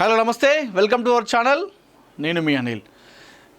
Hello నమస్తే, welcome to our channel. నేను మీ అనిల్.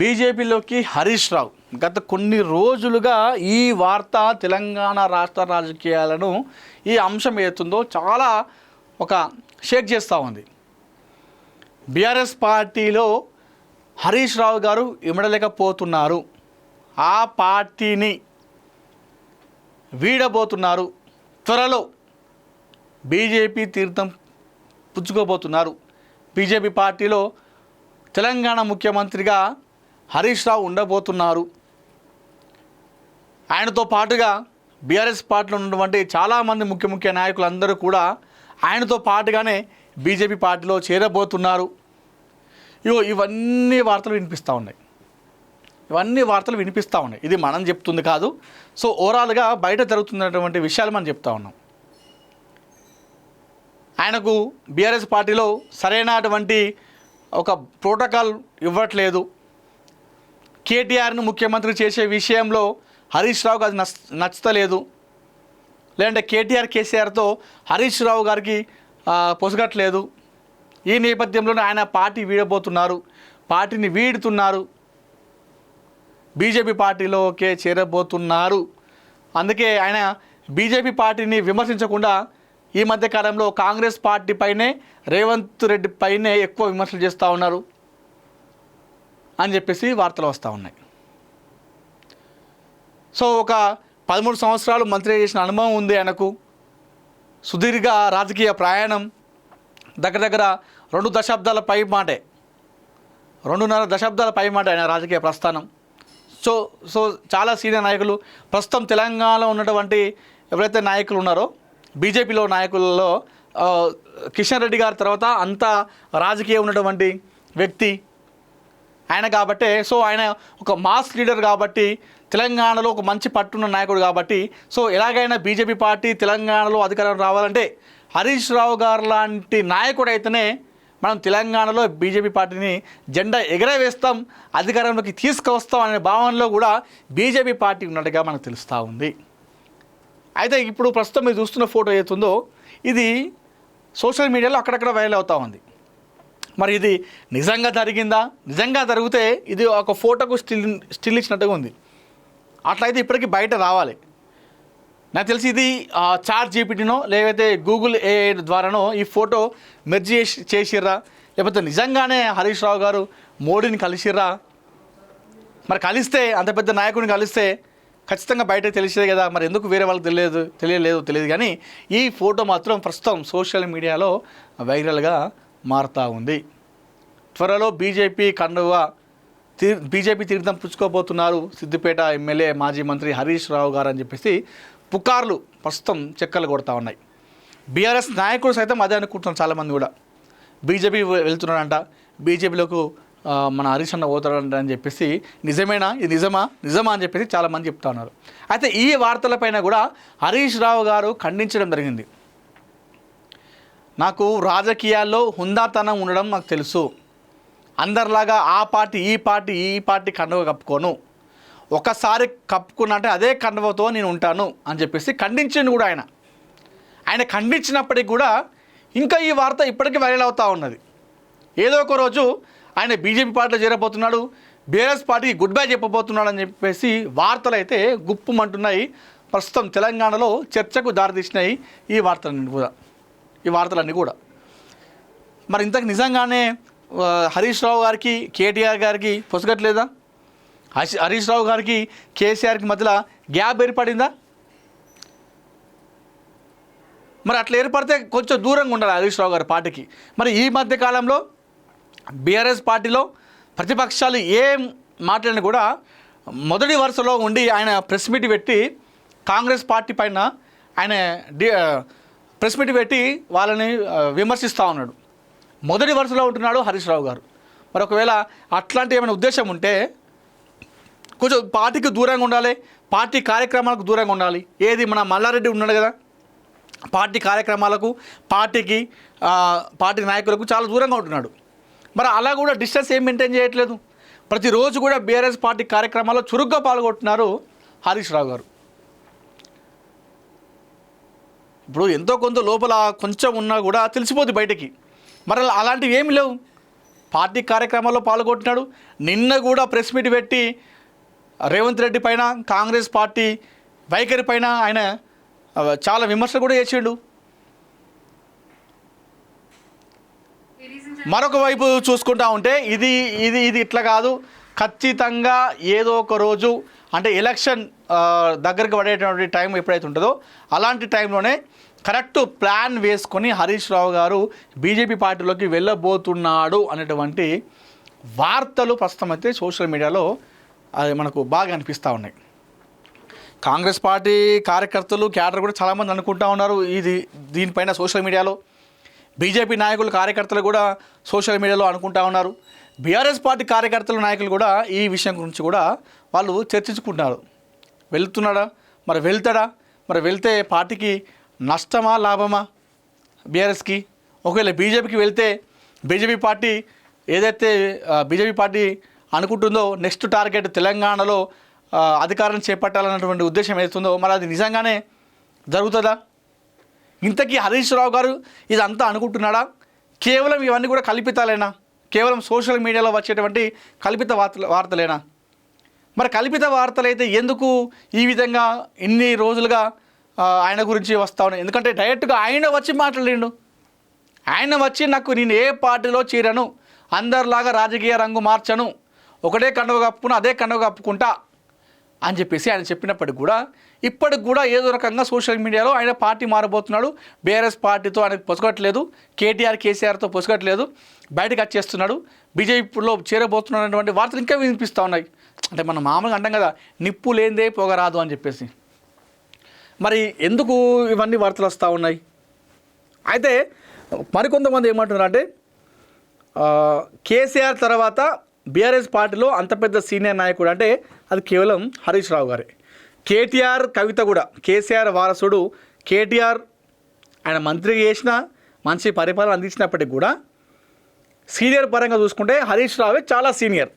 బీజేపీలోకి హరీష్ రావు గత కొన్ని రోజులుగా ఈ వార్త తెలంగాణ రాష్ట్ర రాజకీయాలను ఈ అంశం ఏతుందో చాలా ఒక షేక్ చేస్తూ ఉంది. బీఆర్ఎస్ పార్టీలో హరీష్ రావు గారు ఇమడలేకపోతున్నారు, ఆ పార్టీని వీడబోతున్నారు, త్వరలో బీజేపీ తీర్థం పుచ్చుకోబోతున్నారు. బీజేపీ పార్టీలో తెలంగాణ ముఖ్యమంత్రిగా హరీష్ రావు ఉండబోతున్నారు. ఆయనతో పాటుగా బీఆర్ఎస్ పార్టీలో ఉన్నటువంటి చాలామంది ముఖ్య నాయకులందరూ కూడా ఆయనతో పాటుగానే బీజేపీ పార్టీలో చేరబోతున్నారు. ఇవన్నీ వార్తలు వినిపిస్తూ ఉన్నాయి. ఇది మనం చెప్తుంది కాదు. సో ఓవరాల్గా బయట జరుగుతున్నటువంటి విషయాలు మనం చెప్తా ఉన్నాం. ఆయనకు బీఆర్ఎస్ పార్టీలో సరైనటువంటి ఒక ప్రోటోకాల్ ఇవ్వట్లేదు. కేటీఆర్ను ముఖ్యమంత్రి చేసే విషయంలో హరీష్ రావుకి అది నచ్చలేదు. లేదంటే కేటీఆర్ కేసీఆర్తో హరీష్ రావు గారికి పొసగట్లేదు. ఈ నేపథ్యంలోనే ఆయన పార్టీ పార్టీని వీడుతున్నారు, బీజేపీ పార్టీలోకే చేరబోతున్నారు. అందుకే ఆయన బీజేపీ పార్టీని విమర్శించకుండా ఈ మధ్యకాలంలో కాంగ్రెస్ పార్టీ పైనే, రేవంత్ రెడ్డి పైనే ఎక్కువ విమర్శలు చేస్తూ ఉన్నారు అని చెప్పేసి వార్తలు వస్తూ ఉన్నాయి. సో ఒక 13 సంవత్సరాలు మంత్రి చేసిన అనుభవం ఉంది ఆయనకు. సుదీర్ఘ రాజకీయ ప్రయాణం, దగ్గర 2 దశాబ్దాల పై మాటే, 2.5 దశాబ్దాల పై మాట ఆయన రాజకీయ ప్రస్థానం. సో చాలా సీనియర్ నాయకులు ప్రస్తుతం తెలంగాణలో ఉన్నటువంటి ఎవరైతే నాయకులు ఉన్నారో బీజేపీలో నాయకులలో కిషన్ రెడ్డి గారి తర్వాత అంత రాజకీయం ఉన్నటువంటి వ్యక్తి ఆయన కాబట్టే. సో ఆయన ఒక మాస్ లీడర్ కాబట్టి, తెలంగాణలో ఒక మంచి పట్టున్న నాయకుడు కాబట్టి, సో ఎలాగైనా బీజేపీ పార్టీ తెలంగాణలో అధికారం రావాలంటే హరీష్ రావు గారు లాంటి నాయకుడు అయితేనే మనం తెలంగాణలో బీజేపీ పార్టీని జెండా ఎగరవేస్తాం, అధికారంలోకి తీసుకువస్తాం అనే భావనలో కూడా బీజేపీ పార్టీ ఉన్నట్టుగా మనకు తెలుస్తూ ఉంది. అయితే ఇప్పుడు ప్రస్తుతం మీరు చూస్తున్న ఫోటో ఏతుందో ఇది సోషల్ మీడియాలో అక్కడక్కడ వైరల్ అవుతూ ఉంది. మరి ఇది నిజంగా జరిగిందా? నిజంగా జరిగితే ఇది ఒక ఫోటోకు స్టిల్ ఇచ్చినట్టుగా ఉంది. అట్లయితే ఇప్పటికీ బయట రావాలి. నాకు తెలిసి ఇది చాట్ జీపీటీనో లేకపోతే గూగుల్ ఏఐ ద్వారానో ఈ ఫోటో మెర్జ్ చేసిర్రా, లేకపోతే నిజంగానే హరీష్ రావు గారు మోడీని కలిసిర్రా? మరి కలిస్తే, అంత పెద్ద నాయకుడిని కలిస్తే ఖచ్చితంగా బయట తెలిసేది కదా, మరి ఎందుకు వేరే వాళ్ళకి తెలియదు. కానీ ఈ ఫోటో మాత్రం ప్రస్తుతం సోషల్ మీడియాలో వైరల్గా మారుతూ ఉంది. త్వరలో బీజేపీ తీర్థం పుచ్చుకోబోతున్నారు సిద్దిపేట ఎమ్మెల్యే మాజీ మంత్రి హరీష్ రావు గారు అని చెప్పేసి పుకార్లు ప్రస్తుతం చెక్కలు కొడతా ఉన్నాయి. బీఆర్ఎస్ నాయకుడు సైతం అదే అనుకుంటున్నారు. చాలామంది కూడా బీజేపీ వెళ్తున్నాడంట, బీజేపీలోకి మన హరీష్ అన్న పోతాడంట అని చెప్పేసి నిజమేనా, ఇది నిజమా అని చెప్పేసి చాలామంది చెప్తా ఉన్నారు. అయితే ఈ వార్తలపైన కూడా హరీష్ రావు గారు ఖండించడం జరిగింది. నాకు రాజకీయాల్లో హుందాతనం ఉండడం నాకు తెలుసు, అందరిలాగా ఆ పార్టీ ఈ పార్టీ కండువ కప్పుకోను, ఒకసారి కప్పుకున్నట్టే అదే కండువతో నేను ఉంటాను అని చెప్పేసి ఖండించింది కూడా ఆయన ఖండించినప్పటికీ కూడా ఇంకా ఈ వార్త ఇప్పటికీ వైరల్ అవుతూ ఉన్నది. ఏదో ఒక రోజు ఆయన బీజేపీ పార్టీలో చేరబోతున్నాడు, బీఆర్ఎస్ పార్టీకి గుడ్ బై చెప్పబోతున్నాడు అని చెప్పేసి వార్తలు అయితే గుప్పుమంటున్నాయి. ప్రస్తుతం తెలంగాణలో చర్చకు దారితీసినాయి ఈ వార్తలన్నీ కూడా. మరి ఇంతకు నిజంగానే హరీష్ రావు గారికి కేటీఆర్ గారికి పొసగట్లేదా? హరీష్ రావు గారికి కేసీఆర్కి మధ్యలో గ్యాప్ ఏర్పడిందా? మరి అట్లా ఏర్పడితే కొంచెం దూరంగా ఉండాలి హరీష్ రావు గారి పార్టీకి. మరి ఈ మధ్య కాలంలో బీఆర్ఎస్ పార్టీలో ప్రతిపక్షాలు ఏం మాట్లాడినా కూడా మొదటి వరుసలో ఉండి ఆయన ప్రెస్ మీట్ పెట్టి కాంగ్రెస్ పార్టీ పైన ఆయన ప్రెస్ మీట్ పెట్టి వాళ్ళని విమర్శిస్తూ ఉన్నాడు. మొదటి వరుసలో ఉంటున్నాడు హరీష్ రావు గారు. మరి ఒకవేళ అట్లాంటి ఏమైనా ఉద్దేశం ఉంటే కొంచెం పార్టీకి దూరంగా ఉండాలి, పార్టీ కార్యక్రమాలకు దూరంగా ఉండాలి. ఏది మన మల్లారెడ్డి ఉన్నాడు కదా, పార్టీ కార్యక్రమాలకు పార్టీ నాయకులకు చాలా దూరంగా ఉంటున్నాడు. మరి అలా కూడా డిస్టెన్స్ ఏం మెయింటైన్ చేయట్లేదు. ప్రతిరోజు కూడా బీఆర్ఎస్ పార్టీ కార్యక్రమాల్లో చురుగ్గా పాల్గొంటున్నారు హరీష్ రావు గారు. ఇప్పుడు ఎంతో కొంత లోపల కొంచెం ఉన్నా కూడా తెలిసిపోద్ది బయటికి. మరి అలాంటివి ఏమి లేవు. పార్టీ కార్యక్రమాల్లో పాల్గొంటున్నాడు. నిన్న కూడా ప్రెస్ మీట్ పెట్టి రేవంత్ రెడ్డి పైన, కాంగ్రెస్ పార్టీ వైఖరి పైన ఆయన చాలా విమర్శలు కూడా చేసిండు. మరొక వైపు చూసుకుంటా ఉంటే ఇది ఇది ఇది ఇట్లా కాదు, ఖచ్చితంగా ఏదో ఒక రోజు అంటే ఎలక్షన్ దగ్గరికి పడేటువంటి టైం ఎప్పుడైతే ఉంటుందో అలాంటి టైంలోనే కరెక్ట్ ప్లాన్ వేసుకొని హరీష్ రావు గారు బీజేపీ పార్టీలోకి వెళ్ళబోతున్నాడు అనేటువంటి వార్తలు ప్రస్తుతం అయితే సోషల్ మీడియాలో అది మనకు బాగా అనిపిస్తూ ఉన్నాయి. కాంగ్రెస్ పార్టీ కార్యకర్తలు క్యాడర్ కూడా చాలామంది అనుకుంటా ఉన్నారు దీనిపైన సోషల్ మీడియాలో. బీజేపీ నాయకులు కార్యకర్తలు కూడా సోషల్ మీడియాలో అనుకుంటా ఉన్నారు. బీఆర్ఎస్ పార్టీ కార్యకర్తలు నాయకులు కూడా ఈ విషయం గురించి కూడా వాళ్ళు చర్చించుకుంటున్నారు. వెళ్తున్నాడా, మరి వెళ్తాడా, మరి వెళ్తే పార్టీకి నష్టమా లాభమా బీఆర్ఎస్కి? ఒకవేళ బీజేపీకి వెళ్తే బీజేపీ పార్టీ ఏదైతే బీజేపీ పార్టీ అనుకుంటుందో నెక్స్ట్ టార్గెట్ తెలంగాణలో అధికారం చేపట్టాలన్నటువంటి ఉద్దేశం ఏదైతుందో మరి అది నిజంగానే జరుగుతుందా? ఇంతకీ హరీష్ రావు గారు ఇదంతా అనుకుంటున్నాడా? కేవలం ఇవన్నీ కూడా కల్పితాలేనా? కేవలం సోషల్ మీడియాలో వచ్చేటువంటి కల్పిత వార్తలేనా? మరి కల్పిత వార్తలు అయితే ఎందుకు ఈ విధంగా ఇన్ని రోజులుగా ఆయన గురించి వస్తా ఉన్నాయి? ఎందుకంటే డైరెక్ట్గా ఆయన వచ్చి మాట్లాడిండు. ఆయన వచ్చి నాకు నేను ఏ పార్టీలో చేరాను, అందరిలాగా రాజకీయ రంగు మార్చను, ఒకటే కండువ కప్పుకుని అదే కండువ కప్పుకుంటా అని చెప్పేసి ఆయన చెప్పినప్పటికి కూడా ఇప్పటికి కూడా ఏదో రకంగా సోషల్ మీడియాలో ఆయన పార్టీ మారబోతున్నాడు, బీఆర్ఎస్ పార్టీతో ఆయనకు పొసగట్లేదు, కేటీఆర్ కేసీఆర్తో పొసగట్లేదు, బయటకు వచ్చేస్తున్నాడు, బీజేపీలో చేరబోతున్నాడు అనేటువంటి వార్తలు ఇంకా వినిపిస్తూ ఉన్నాయి. అంటే మనం మామూలుగా అంటాం కదా, నిప్పు లేనిదే పొగరాదు అని చెప్పేసి. మరి ఎందుకు ఇవన్నీ వార్తలు వస్తూ ఉన్నాయి? అయితే మరికొంతమంది ఏమంటున్నారు అంటే కేసీఆర్ తర్వాత బీఆర్ఎస్ పార్టీలో అంత పెద్ద సీనియర్ నాయకుడు అంటే అది కేవలం హరీష్ రావు గారే. కేటీఆర్ కవిత కూడా కేసీఆర్ వారసుడు. కేటీఆర్ ఆయన మంత్రిగా చేసిన మంచి పరిపాలన అందించినప్పటికి కూడా సీనియర్ పరంగా చూసుకుంటే హరీష్ రావే చాలా సీనియర్.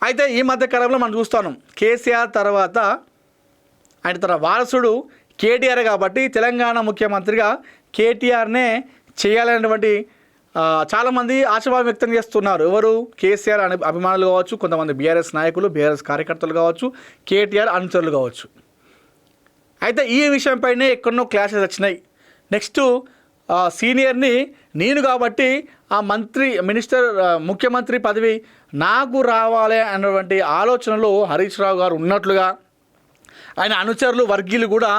అయితే ఈ మధ్య కాలంలో మనం చూస్తాం కేసీఆర్ తర్వాత ఆయన తన వారసుడు కేటీఆర్ కాబట్టి తెలంగాణ ముఖ్యమంత్రిగా కేటీఆర్నే చేయాలనేటువంటి చాలామంది ఆశాభావం వ్యక్తం చేస్తున్నారు. ఎవరు? కేసీఆర్ అభిమానులు కావచ్చు, కొంతమంది బీఆర్ఎస్ నాయకులు, బీఆర్ఎస్ కార్యకర్తలు కావచ్చు, కేటీఆర్ అనుచరులు కావచ్చు. అయితే ఈ విషయంపైనే ఎక్కడో క్లాషెస్ వచ్చినాయి. నెక్స్ట్ సీనియర్ని నేను కాబట్టి ఆ ముఖ్యమంత్రి పదవి నాకు రావాలి అన్నటువంటి ఆలోచనలో హరీష్ రావు గారు ఉన్నట్లుగా ఆయన అనుచరులు వర్గీయులు కూడా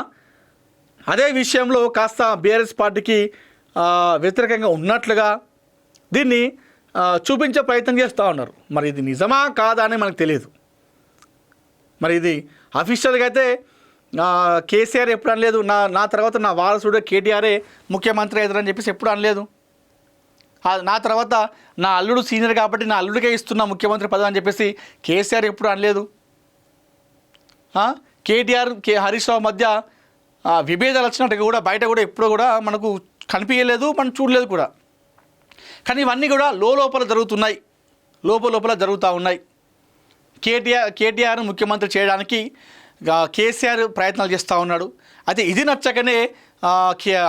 అదే విషయంలో కాస్త బీఆర్ఎస్ పార్టీకి వ్యతిరేకంగా ఉన్నట్లుగా దీన్ని చూపించే ప్రయత్నం చేస్తూ ఉన్నారు. మరి ఇది నిజమా కాదా అని మనకు తెలియదు. మరి ఇది అఫీషియల్గా అయితే కేసీఆర్ ఎప్పుడు అనలేదు నా తర్వాత నా వారసుడు కేటీఆరే ముఖ్యమంత్రి అవుతారని చెప్పేసి ఎప్పుడు అనలేదు. నా తర్వాత నా అల్లుడు సీనియర్ కాబట్టి నా అల్లుడికే ఇస్తున్నా ముఖ్యమంత్రి పదవి అని చెప్పేసి కేసీఆర్ ఎప్పుడు అనలేదు. కేటీఆర్ హరీష్ రావు మధ్య విభేదాలు వచ్చినట్టుగా కూడా బయట కూడా ఎప్పుడు కూడా మనకు కనిపించలేదు, మనం చూడలేదు కూడా. కానీ ఇవన్నీ కూడా లోపల జరుగుతున్నాయి, లోపల జరుగుతూ ఉన్నాయి. కేటీఆర్ ముఖ్యమంత్రి చేయడానికి కేసీఆర్ ప్రయత్నాలు చేస్తూ ఉన్నాడు. అయితే ఇది నచ్చకనే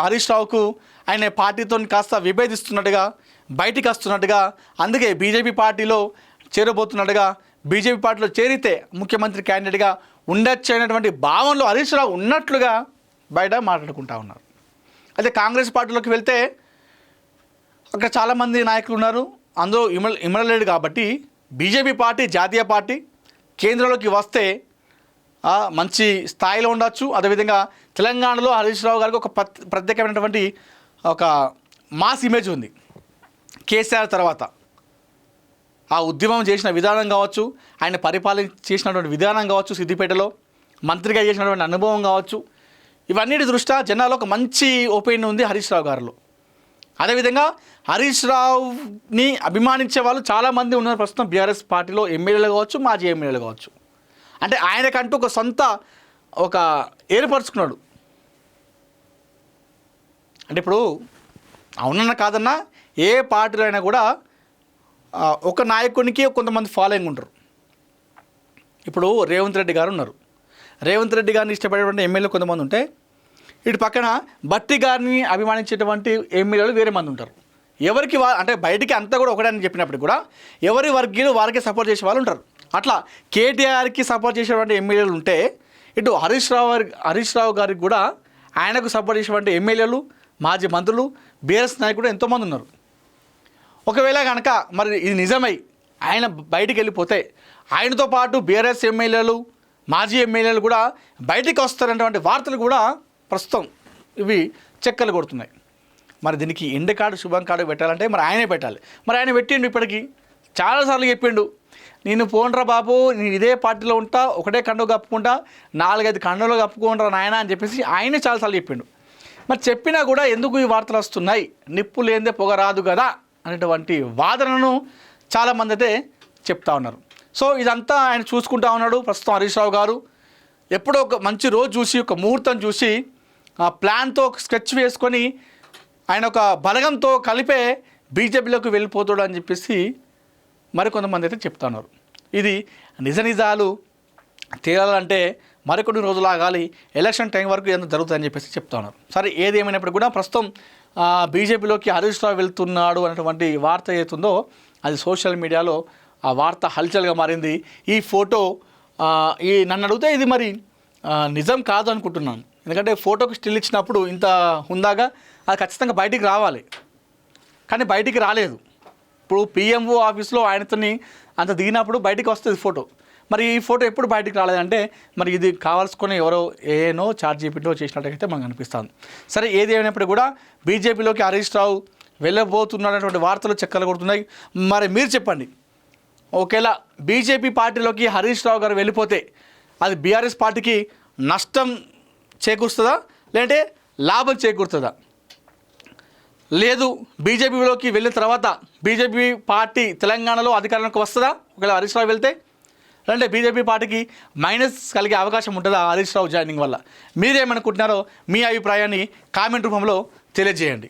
హరీష్ రావుకు ఆయన పార్టీతో కాస్త విభేదిస్తున్నట్టుగా బయటికి వస్తున్నట్టుగా, అందుకే బీజేపీ పార్టీలో చేరబోతున్నట్టుగా, బీజేపీ పార్టీలో చేరితే ముఖ్యమంత్రి క్యాండిడేట్గా ఉండొచ్చు అనేటువంటి భావనలో హరీష్ రావు ఉన్నట్లుగా బయట మాట్లాడుకుంటా ఉన్నారు. అయితే కాంగ్రెస్ పార్టీలోకి వెళ్తే అక్కడ చాలామంది నాయకులు ఉన్నారు. అందులో ఇమడలేడు కాబట్టి బీజేపీ పార్టీ జాతీయ పార్టీ కేంద్రంలోకి వస్తే మంచి స్థాయిలో ఉండొచ్చు. అదేవిధంగా తెలంగాణలో హరీష్ రావు గారికి ఒక ప్రత్యేకమైనటువంటి ఒక మాస్ ఇమేజ్ ఉంది. కేసీఆర్ తర్వాత ఆ ఉద్యమం చేసిన విధానం కావచ్చు, ఆయన పరిపాలన చేసినటువంటి విధానం కావచ్చు, సిద్దిపేటలో మంత్రిగా చేసినటువంటి అనుభవం కావచ్చు, ఇవన్నిటి దృష్ట్యా జనాల్లో ఒక మంచి ఒపీనియన్ ఉంది హరీష్ రావు గారిలో. అదేవిధంగా హరీష్ రావుని అభిమానించే వాళ్ళు చాలామంది ఉన్నారు ప్రస్తుతం బీఆర్ఎస్ పార్టీలో, ఎమ్మెల్యేలు కావచ్చు, మాజీ ఎమ్మెల్యేలు కావచ్చు. అంటే ఆయనకంటూ ఒక సొంత ఏర్పరచుకున్నాడు. అంటే ఇప్పుడు అవునన్నా కాదన్నా ఏ పార్టీలో అయినా కూడా ఒక నాయకునికి కొంతమంది ఫాలోయింగ్ ఉంటారు. ఇప్పుడు రేవంత్ రెడ్డి గారు ఉన్నారు. రేవంత్ రెడ్డి గారిని ఇష్టపడేటువంటి ఎమ్మెల్యేలు కొంతమంది ఉంటే, ఇటు పక్కన భట్టి గారిని అభిమానించేటువంటి ఎమ్మెల్యేలు వేరే మంది ఉంటారు. ఎవరికి అంటే బయటికి అంతా కూడా ఒకటే అని చెప్పినప్పుడు కూడా ఎవరి వర్గీయులు వారికి సపోర్ట్ చేసే వాళ్ళు ఉంటారు. అట్లా కేటీఆర్కి సపోర్ట్ చేసేటువంటి ఎమ్మెల్యేలు ఉంటే ఇటు హరీష్ రావు గారికి కూడా ఆయనకు సపోర్ట్ చేసేటువంటి ఎమ్మెల్యేలు, మాజీ మంత్రులు, బీఆర్ఎస్ నాయకులు ఎంతోమంది ఉన్నారు. ఒకవేళ కనుక మరి ఇది నిజమై ఆయన బయటికి వెళ్ళిపోతే ఆయనతో పాటు బీఆర్ఎస్ ఎమ్మెల్యేలు, మాజీ ఎమ్మెల్యేలు కూడా బయటికి వస్తారనేటువంటి వార్తలు కూడా ప్రస్తుతం ఇవి చెక్కలు కొడుతున్నాయి. మరి దీనికి ఎండ్ కార్డు, శుభం కార్డు పెట్టాలంటే మరి ఆయనే పెట్టాలి. మరి ఆయన పెట్టిండు, ఇప్పటికీ చాలాసార్లు చెప్పిండు, నేను పోండ్రా బాబు, నేను ఇదే పార్టీలో ఉంటా, ఒకటే కండువ కప్పుకుంటా, 4-5 కండువలు కప్పుకుంటారా నాయన అని చెప్పేసి ఆయనే చాలాసార్లు చెప్పిండు. మరి చెప్పినా కూడా ఎందుకు ఈ వార్తలు వస్తున్నాయి, నిప్పు లేనిదే పొగ రాదు కదా అనేటువంటి వాదనను చాలామంది అయితే చెప్తా ఉన్నారు. సో ఇదంతా ఆయన చూసుకుంటా ఉన్నాడు ప్రస్తుతం హరీష్ రావు గారు. ఎప్పుడో ఒక మంచి రోజు చూసి, ఒక ముహూర్తం చూసి, ఆ ప్లాన్తో స్కెచ్ వేసుకొని ఆయన ఒక బలగంతో కలిపే బీజేపీలోకి వెళ్ళిపోతాడు అని చెప్పేసి మరికొంతమంది అయితే చెప్తున్నారు. ఇది నిజాలు తేలాలంటే మరికొన్ని రోజులు ఆగాలి, ఎలక్షన్ టైం వరకు ఏదో జరుగుతుందని చెప్పేసి చెప్తా ఉన్నారు. సరే, ఏది ఏమైనప్పుడు కూడా ప్రస్తుతం బీజేపీలోకి హరీష్ రావు వెళ్తున్నాడు అనేటువంటి వార్త ఏతుందో అది సోషల్ మీడియాలో ఆ వార్త హల్చల్గా మారింది. ఈ ఫోటో నన్ను అడిగితే ఇది మరి నిజం కాదు అనుకుంటున్నాను. ఎందుకంటే ఫోటోకి స్టిల్ ఇచ్చినప్పుడు ఇంత హుందాగా అది ఖచ్చితంగా బయటికి రావాలి, కానీ బయటికి రాలేదు. ఇప్పుడు పిఎంఓ ఆఫీస్లో ఆయనతోని అంత దిగినప్పుడు బయటికి వస్తుంది ఫోటో. మరి ఈ ఫోటో ఎప్పుడు బయటికి రాలేదంటే మరి ఇది కావాల్సుకొని ఎవరో ఏనో చార్జ్ చేపిటో చేసినట్టయితే మనకు అనిపిస్తుంది. సరే, ఏది ఏమైనప్పుడు కూడా బీజేపీలోకి హరీష్ రావు వెళ్ళబోతున్నటువంటి వార్తలు చెక్కలు కొడుతున్నాయి. మరి మీరు చెప్పండి, ఒకవేళ బీజేపీ పార్టీలోకి హరీష్ రావు గారు వెళ్ళిపోతే అది బీఆర్ఎస్ పార్టీకి నష్టం చేకూరుస్తుందా, లేదంటే లాభం చేకూరుతుందా? లేదు, బీజేపీలోకి వెళ్ళిన తర్వాత బీజేపీ పార్టీ తెలంగాణలో అధికారంలోకి వస్తుందా ఒకవేళ హరీష్ రావు వెళ్తే, లేదంటే బీజేపీ పార్టీకి మైనస్ కలిగే అవకాశం ఉంటుందా హరీష్ రావు జాయినింగ్ వల్ల? మీరేమనుకుంటున్నారో మీ అభిప్రాయాన్ని కామెంట్ రూపంలో తెలియజేయండి.